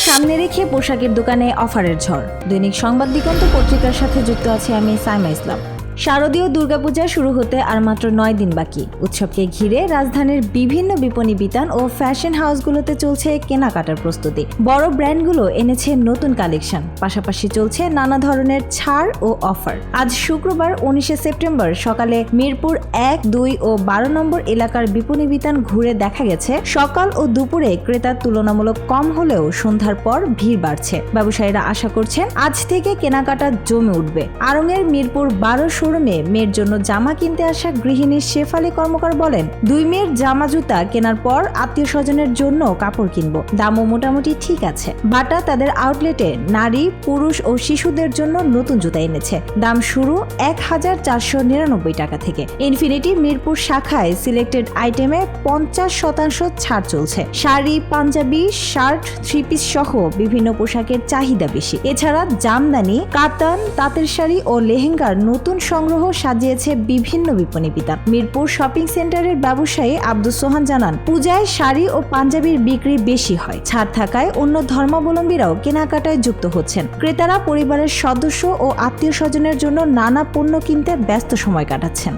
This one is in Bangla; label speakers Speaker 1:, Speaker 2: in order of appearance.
Speaker 1: সামনে রেখে পোশাকের দোকানে অফারের ঝড়। দৈনিক সংবাদ দিগন্ত পত্রিকার সাথে যুক্ত আছি আমি সাইমা ইসলাম। শারদীয় দুর্গাপূজা শুরু হতে আর মাত্র 9 দিন বাকি। উৎসবকে ঘিরে রাজধানীর বিভিন্ন বিপণী বিতান ও ফ্যাশন হাউসগুলোতে চলছে কেনাকাটার প্রস্তুতি। বড় ব্র্যান্ডগুলো এনেছে নতুন কালেকশন, পাশাপাশি চলছে নানা ধরনের ছাড় ও অফার। আজ শুক্রবার 19 সেপ্টেম্বর সকালে মিরপুর 1, 2 ও 12 নম্বর এলাকার বিপণী বিতান ঘুরে দেখা গেছে সকাল ও দুপুরে ক্রেতার তুলনামূলক কম হলেও সন্ধ্যার পর ভিড় বাড়ছে। ব্যবসায়ীরা আশা করছেন আজ থেকে কেনাকাটা জমে উঠবে। আড়ংয়ের মিরপুর 12 শোরুমে মেয়ের জন্য জামা কিনতে আসা গৃহিণী শেফালি কর্মকার বলেন, 2 মেয়ের জামা জুতা কেনার পর আত্মীয় স্বজনের জন্য কাপড় কিনবো, দামও মোটামুটি ঠিক আছে। বাটা তাদের আউটলেটে নারী, পুরুষ ও শিশুদের জন্য নতুন জুতা এনেছে। দাম শুরু 1499 টাকা থেকে। ইনফিনিটি মিরপুর শাখায় সিলেক্টেড আইটেমে 50% ছাড় চলছে। শাড়ি, পাঞ্জাবি, শার্ট, 3 পিস সহ বিভিন্ন পোশাকের চাহিদা বেশি। এছাড়া জামদানি, কাতান, তাঁতের শাড়ি ও লেহেঙ্গার নতুন সংগ্রহ সাজিয়েছে বিভিন্ন বিপণী বিতান। মিরপুর শপিং সেন্টারের ব্যবসায়ী আব্দুস সোহান জানান, পূজায় শাড়ি ও পাঞ্জাবির বিক্রি বেশি হয়। ছাড় থাকায় অন্য ধর্মাবলম্বীরাও কেনাকাটায় যুক্ত হচ্ছেন। ক্রেতারা পরিবারের সদস্য ও আত্মীয় স্বজনের জন্য নানা পণ্য কিনতে ব্যস্ত সময় কাটাচ্ছেন।